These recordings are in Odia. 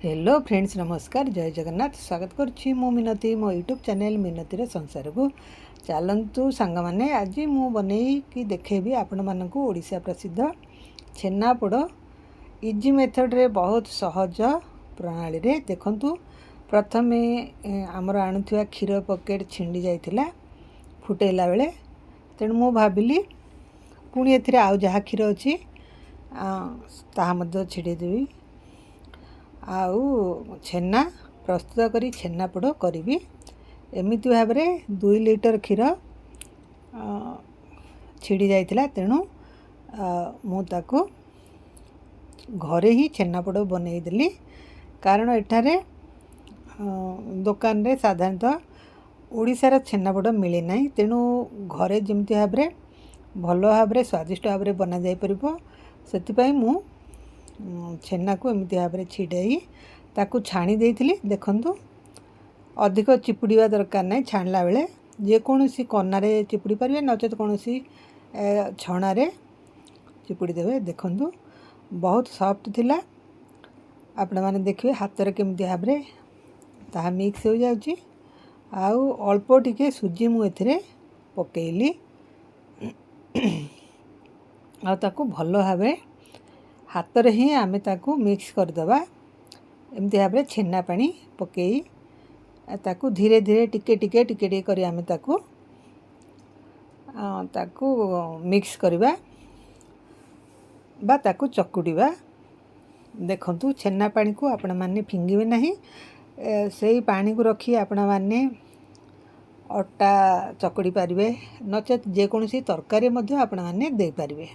हेलो फ्रेंड्स, नमस्कार, जय जगन्नाथ। स्वागत करुच्ची मो मिनती मो यूट्यूब चैनल मिनतीर संसार को। चलतु सांग मैंने आज मु बनई देखेबी आपण मानक ओडिशा प्रसिद्ध छेनापोड़ इजी मेथड रे बहुत सहज प्रणाली रे। देखंतु प्रथम आमर आणुवा क्षीर पकेट छिंडी जाइथिला फुटेला बेले, तेणु मु भाविली पुणी एथिरे आउ जहा क्षीर अछि ताहा मध्य छिड़ेदेवी आउ छेना प्रस्तुत करी छेनापोड़ करी। एमिति भाव में 2 लिटर क्षीर छिड़ी जाइथिला, तेणु मु ताकू घरे ही छेनापोड़ बनईदेली। कारण एठारे दुकान रे साधारणतः ओडिशार छेनापोड़ मिले ना, तेणु घरे जमती भाव में भल भाव में स्वादिष्ट भाव में बना जाई परिबो। सेतिपई मु छेना को एमती भाव में छिड़ाई ताकू छाणी देइथिली। देखंतु अधिक चिपुड़ा दरकार नहीं, छाणला बेले जेकोसी कनारे चिपुड़ी पारे, नचेत कौन छणारे चिपुड़ी देवे। देखंतु बहुत सॉफ्ट थिला। आपण माने देखिए हाथ केमती भाव में ताहा मिक्स हो जाउची। आउ अल्प टिके सुजी मु एथिरे पकेइली आ ताकू भल भाव हाथ रे ही आमे ताकू मिक्स करदबा। एमती भाव में छेना पानी पकई ताकू धीरे धीरे टिके टिके टिके टिके करी आमे ताकू मिक्स करबा बा ताकू चकुड़ीबा। देखंतु छेना पानी को आपण माने फिंगिबे नहीं, सेही पानी को रखी आपण माने अटा चकुड़ी पारिबे, नचेत जेकोसी तरकारी मध्य आपण माने दे पारिबे।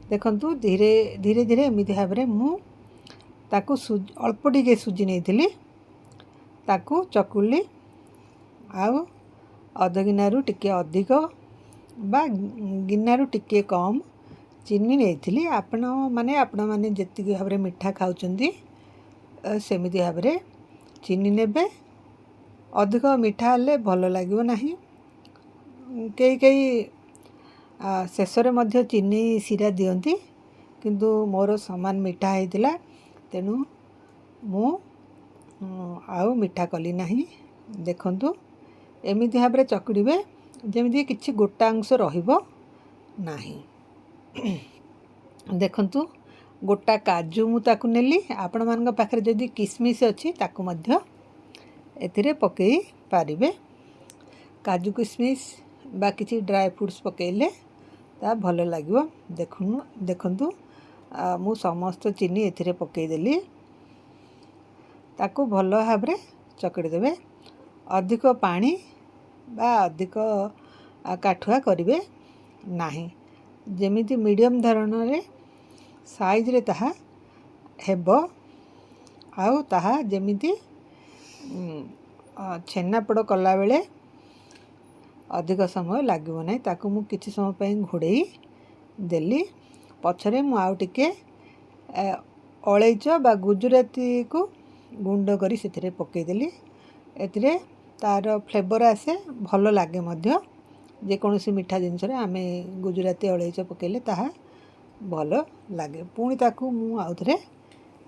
देखंतु धीरे धीरे धीरे एमती भाव में मु ताकू अल्प टिके सुजी नहीं ताकू चकुली आउ अध गिनारू टिके अधिक बा गिनारू टिके कम चीनी नहीं। आपण माने जेतिक भाव में मिठा खाउचंदी सेमिति भाव में चीनी नेबे। अधिक मिठा हेले भल लागिबो नाही। कई कई शेषरे मध्य चीनी सिरा दियंती, किंतु मोर समान मिठा होइतिला, तेणु मु आउ मिठा कली नाही। देखंतु एमिति भाव में चकुड़ीबे जेमिति किछि गोटा अंश रहिबो नाही। देखंतु गोटा काजू मु ताकू नेली। आपण मानक पाखरे जदि किसमिस अछि ताकू मध्य एथिरे पकेई पारिबे। काजू किसमिस बा किछि ड्राई फ्रूट्स पकेइले ता भल लागिबो। देखंतु मु समस्त चीनी एथिरे पकेई देली, ताकू भल भाव में चकड़ी देबे। अधिक पानी बा अधिक काठुआ करिवे नाही, जेमिति मीडियम धरण रे साइज रे ताहा हेबो। आउ ताहा जेमिति छेनापोड़ कला बेले अधिक समय लागिबो नाही। ताकू मु किछि समय पई घोड़ेई देली। पछरे मु आउ टिके अलैच बा गुजराती को गुंड करी सेथिरे पकेई देली। एथिरे तार फ्लेवर आसे, भल लागे मध्य। जेकोसी मिठा जिनस रे आमे गुजराती अलैच पकेले ताहा भल लागे। पुणी ताकू मु आउ थरे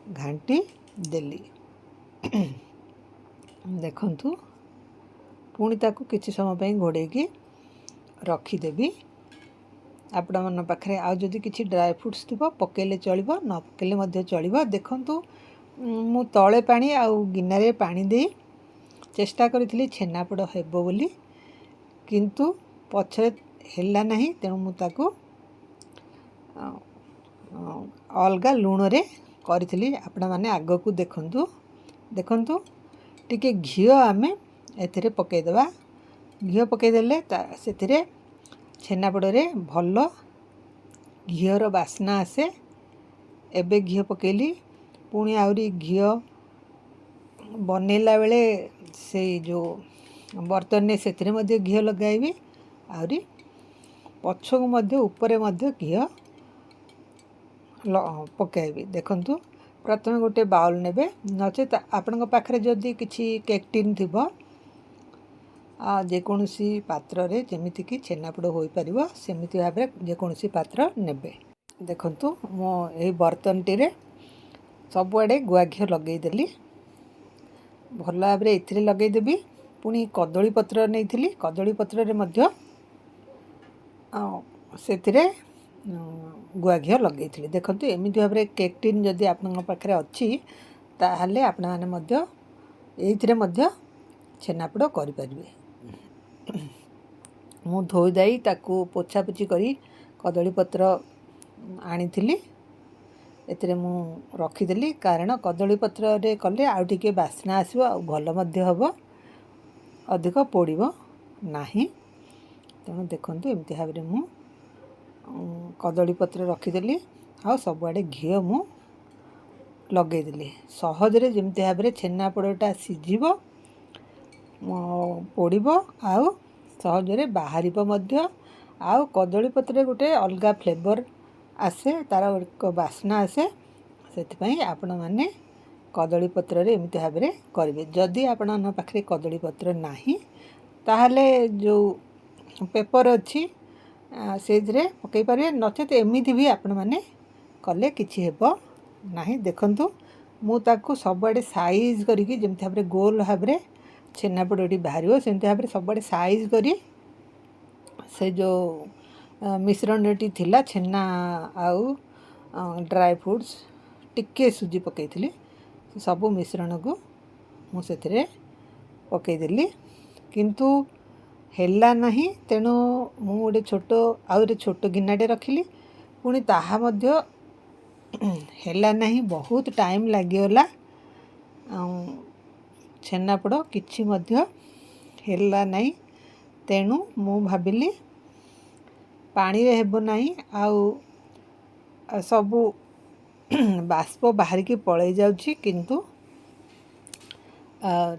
घांटी देली। देखंतु पुणी ताकू किछि समय पई घोड़ेकी रखीदेवी। आपण मन पाखरे आ जदि किछि ड्राई फ्रूट्स थिबो पकेले चलिबो, न पकेले मध्य चलिबो। देखंतु मु तळे पानी आउ गिनारे पानी देई चेष्टा करिथिली छेनापोड़ हेबो बोली, किंतु पछरे हेला नाही। तेणु मु ताकू अलगा लूण रे करिथिली। आपण माने आगो को देखंतु टिके घियो आमे एथिरे पकेई देबा। घियो पकेई देले सेथिरे छेनापोड़ रे भल घियर बास्ना आसे। एबे घियो पकेली, पुणी आउरी घियो बनेला बेले से जो बर्तन ने सेथिरे मध्य घियो लगाइबी। आउरी पछकु मध्य ऊपरे मध्य घियो पकाइबी। देखंतु प्रथम गोटे बाउल नेबे, नचेत आपन पाखरे जदि किछि केक टिन थिबो जेकोसी पात्र रे जेमिति कि छेनापोड़ होई परिबो सेमिति भाव में जेकोसी पात्र नेबे। देखंतु मो एही बर्तन टी रे ସବୁଆଡ଼େ ଗୁଆ ଘିଅ ଲଗେଇଦେଲି। ଭଲ ଭାବରେ ଏଥିରେ ଲଗେଇଦେବି। ପୁଣି କଦଳୀ ପତ୍ର ନେଇଥିଲି, କଦଳୀ ପତ୍ରରେ ମଧ୍ୟ ସେଥିରେ ଗୁଆ ଘିଅ ଲଗେଇଥିଲି। ଦେଖନ୍ତୁ ଏମିତି ଭାବରେ କେକ୍ ଟିନ୍ ଯଦି ଆପଣଙ୍କ ପାଖରେ ଅଛି ତାହେଲେ ଆପଣମାନେ ମଧ୍ୟ ଏଇଥିରେ ମଧ୍ୟ ଛେନାପୋଡ଼ କରିପାରିବେ। ମୁଁ ଧୋଇ ଦେଇ ତାକୁ ପୋଛାପୋଛି କରି କଦଳୀପତ୍ର ଆଣିଥିଲି, ଏଥିରେ ମୁଁ ରଖିଦେଲି। କାରଣ କଦଳୀପତ୍ରରେ କଲେ ଆଉ ଟିକେ ବାସ୍ନା ଆସିବ, ଆଉ ଭଲ ମଧ୍ୟ ହେବ, ଅଧିକ ପୋଡ଼ିବ ନାହିଁ। ତେଣୁ ଦେଖନ୍ତୁ ଏମିତି ଭାବରେ ମୁଁ କଦଳୀପତ୍ର ରଖିଦେଲି, ଆଉ ସବୁଆଡ଼େ ଘିଅ ମୁଁ ଲଗେଇଦେଲି। ସହଜରେ ଯେମିତି ଭାବରେ ଛେନାପୋଡ଼ଟା ସିଝିବ, ପୋଡ଼ିବ, ଆଉ ସହଜରେ ବାହାରିବ ମଧ୍ୟ। ଆଉ କଦଳୀପତ୍ରରେ ଗୋଟେ ଅଲଗା ଫ୍ଲେଭର୍ ଆସେ, ତା'ର ଏକ ବାସ୍ନା ଆସେ। ସେଥିପାଇଁ ଆପଣମାନେ କଦଳୀପତ୍ରରେ ଏମିତି ଭାବରେ କରିବେ। ଯଦି ଆପଣଙ୍କ ପାଖରେ କଦଳୀପତ୍ର ନାହିଁ ତାହେଲେ ଯେଉଁ ପେପର୍ ଅଛି ସେଇଥିରେ ପକାଇ ପାରିବେ, ନଚେତ୍ ଏମିତି ବି ଆପଣମାନେ କଲେ କିଛି ହେବ ନାହିଁ। ଦେଖନ୍ତୁ ମୁଁ ତାକୁ ସବୁଆଡ଼େ ସାଇଜ୍ କରିକି ଯେମିତି ଭାବରେ ଗୋଲ ଭାବରେ ଛେନାପୋଡ଼ଟି ବାହାରିବ ସେମିତି ଭାବରେ ସବୁଆଡ଼େ ସାଇଜ୍ କରି ସେ ଯେଉଁ ମିଶ୍ରଣଟି ଥିଲା, ଛେନା ଆଉ ଡ୍ରାଏ ଫ୍ରୁଟ୍ସ, ଟିକେ ସୁଜି ପକାଇଥିଲି, ସବୁ ମିଶ୍ରଣକୁ ମୁଁ ସେଥିରେ ପକାଇଦେଲି। କିନ୍ତୁ ହେଲା ନାହିଁ, ତେଣୁ ମୁଁ ଗୋଟେ ଛୋଟ ଗିନାଟେ ରଖିଲି। ପୁଣି ତାହା ମଧ୍ୟ ହେଲା ନାହିଁ, ବହୁତ ଟାଇମ୍ ଲାଗିଗଲା। ଛେନାପୋଡ଼ କିଛି ମଧ୍ୟ ହେଲା ନାହିଁ। ତେଣୁ ମୁଁ ଭାବିଲି ପାଣିରେ ହେବ ନାହିଁ, ଆଉ ସବୁ ବାଷ୍ପ ବାହାରିକି ପଳାଇ ଯାଉଛି, କିନ୍ତୁ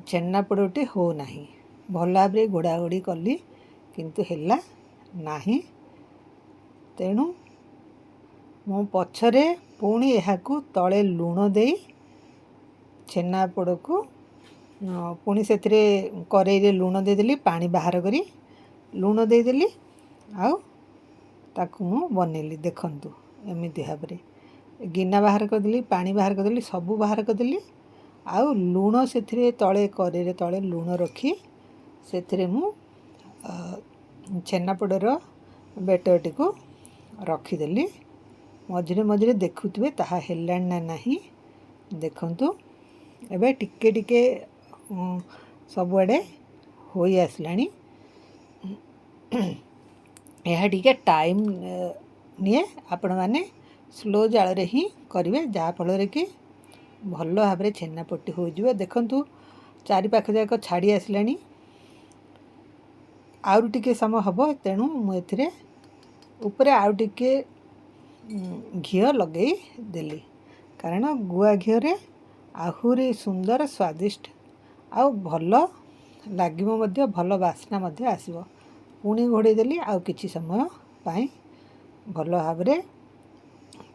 ଛେନାପୋଡ଼ଟି ହେଉନାହିଁ। ଭଲ ଭାବରେ ଘୋଡ଼ାଘୋଡ଼ି କଲି କିନ୍ତୁ ହେଲା ନାହିଁ। ତେଣୁ ମୁଁ ପଛରେ ପୁଣି ଏହାକୁ ତଳେ ଲୁଣ ଦେଇ ଛେନାପୋଡ଼କୁ ପୁଣି ସେଥିରେ କରେଇରେ ଲୁଣ ଦେଇଦେଲି, ପାଣି ବାହାର କରି ଲୁଣ ଦେଇଦେଲି, ଆଉ ତାକୁ ମୁଁ ବନେଇଲି। ଦେଖନ୍ତୁ ଏମିତି ଭାବରେ ଗିନା ବାହାର କରିଦେଲି, ପାଣି ବାହାର କରିଦେଲି, ସବୁ ବାହାର କରିଦେଲି, ଆଉ ଲୁଣ ସେଥିରେ ତଳେ କରେଇରେ ତଳେ ଲୁଣ ରଖି ସେଥିରେ ମୁଁ ଛେନାପୋଡ଼ର ବେଟରଟିକୁ ରଖିଦେଲି। ମଝିରେ ମଝିରେ ଦେଖୁଥିବେ ତାହା ହେଲାଣି ନା ନାହିଁ। ଦେଖନ୍ତୁ ଏବେ ଟିକେ ଟିକେ ସବୁଆଡ଼େ ହୋଇ ଆସିଲାଣି। ଏହା ଟିକେ ଟାଇମ୍ ନିଏ, ଆପଣମାନେ ସ୍ଲୋ ଜାଳରେ ହିଁ କରିବେ, ଯାହାଫଳରେ କି ଭଲ ଭାବରେ ଛେନାପୋଡ଼ଟି ହୋଇଯିବ। ଦେଖନ୍ତୁ ଚାରିପାଖ ଯାକ ଛାଡ଼ି ଆସିଲାଣି, ଆହୁରି ଟିକେ ସମୟ ହେବ। ତେଣୁ ମୁଁ ଏଥିରେ ଉପରେ ଆଉ ଟିକେ ଘିଅ ଲଗେଇ ଦେଲି, କାରଣ ଗୁଆ ଘିଅରେ ଆହୁରି ସୁନ୍ଦର ସ୍ୱାଦିଷ୍ଟ ଆଉ ଭଲ ଲାଗିବ ମଧ୍ୟ, ଭଲ ବାସ୍ନା ମଧ୍ୟ ଆସିବ। ପୁଣି ଘୋଡ଼େଇ ଦେଲି ଆଉ କିଛି ସମୟ ପାଇଁ ଭଲ ଭାବରେ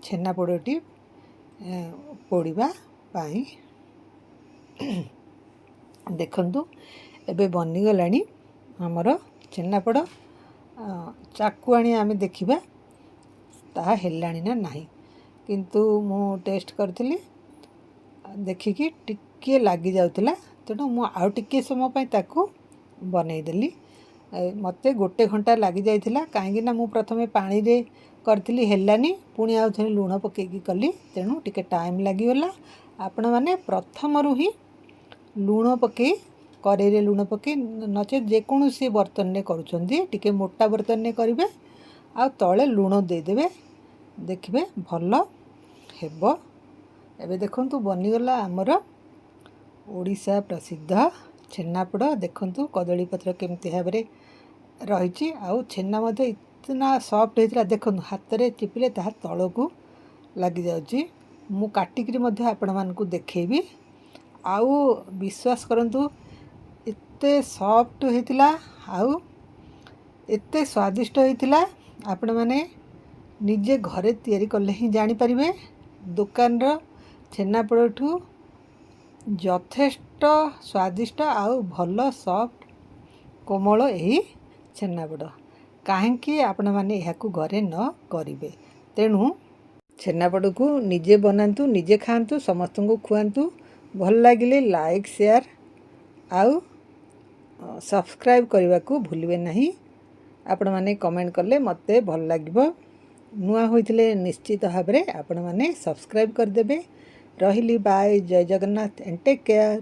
ଛେନାପୋଡ଼ଟି ପୋଡ଼ିବା ପାଇଁ। ଦେଖନ୍ତୁ ଏବେ ବନିଗଲାଣି ଆମର ଛେନାପୋଡ଼। ଚାକୁ ଆଣି ଆମେ ଦେଖିବା ତାହା ହେଲାଣି ନା ନାହିଁ। କିନ୍ତୁ ମୁଁ ଟେଷ୍ଟ କରିଥିଲି, ଦେଖିକି ଟିକିଏ ଲାଗିଯାଉଥିଲା, ତେଣୁ ମୁଁ ଆଉ ଟିକିଏ ସମୟ ପାଇଁ ତାକୁ ବନେଇଦେଲି। ମୋତେ 1 ଘଣ୍ଟା ଲାଗିଯାଇଥିଲା, କାହିଁକିନା ମୁଁ ପ୍ରଥମେ ପାଣିରେ କରିଥିଲି, ହେଲାନି, ପୁଣି ଆଉ ଥରେ ଲୁଣ ପକାଇକି କଲି, ତେଣୁ ଟିକେ ଟାଇମ୍ ଲାଗିଗଲା। ଆପଣମାନେ ପ୍ରଥମରୁ ହିଁ ଲୁଣ ପକାଇ, କରେଇରେ ଲୁଣ ପକାଇ, ନଚେତ୍ ଯେକୌଣସି ବର୍ତ୍ତନରେ କରୁଛନ୍ତି ଟିକେ ମୋଟା ବର୍ତ୍ତନରେ କରିବେ, ଆଉ ତଳେ ଲୁଣ ଦେଇଦେବେ, ଦେଖିବେ ଭଲ ହେବ। ଏବେ ଦେଖନ୍ତୁ ବନିଗଲା ଆମର ଓଡ଼ିଶା ପ୍ରସିଦ୍ଧ ଛେନାପୋଡ଼। ଦେଖନ୍ତୁ କଦଳୀପତ୍ର କେମିତି ଭାବରେ ରହିଛି, ଆଉ ଛେନା ମଧ୍ୟ ଇତନା ସଫ୍ଟ ହେଇଥିଲା। ଦେଖନ୍ତୁ ହାତରେ ଚିପିଲେ ତାହା ତଳକୁ ଲାଗିଯାଉଛି। ମୁଁ କାଟିକିରି ମଧ୍ୟ ଆପଣମାନଙ୍କୁ ଦେଖେଇବି। ଆଉ ବିଶ୍ୱାସ କରନ୍ତୁ, ଏତେ ସଫ୍ଟ ହେଇଥିଲା ଆଉ ଏତେ ସ୍ୱାଦିଷ୍ଟ ହେଇଥିଲା। ଆପଣମାନେ ନିଜେ ଘରେ ତିଆରି କଲେ ହିଁ ଜାଣିପାରିବେ। ଦୋକାନର ଛେନାପୋଡ଼ଠୁ ଯଥେଷ୍ଟ ସ୍ୱାଦିଷ୍ଟ ଆଉ ଭଲ ସଫ୍ଟ କୋମଳ ଏହି ଛେନାପୋଡ଼। କାହିଁକି ଆପଣମାନେ ଏହାକୁ ଘରେ ନ କରିବେ? ତେଣୁ ଛେନାପୋଡ଼କୁ ନିଜେ ବନାନ୍ତୁ, ନିଜେ ଖାଆନ୍ତୁ, ସମସ୍ତଙ୍କୁ ଖୁଆନ୍ତୁ। ଭଲ ଲାଗିଲେ ଲାଇକ୍, ସେୟାର ଆଉ ସବସ୍କ୍ରାଇବ୍ କରିବାକୁ ଭୁଲିବେ ନାହିଁ। ଆପଣମାନେ କମେଣ୍ଟ କଲେ ମୋତେ ଭଲ ଲାଗିବ। ନୂଆ ହୋଇଥିଲେ ନିଶ୍ଚିତ ଭାବରେ ଆପଣମାନେ ସବସ୍କ୍ରାଇବ୍ କରିଦେବେ। ରହିଲି, ବାଏ, ଜୟ ଜଗନ୍ନାଥ ଏଣ୍ଡ ଟେକ୍ କେୟାର।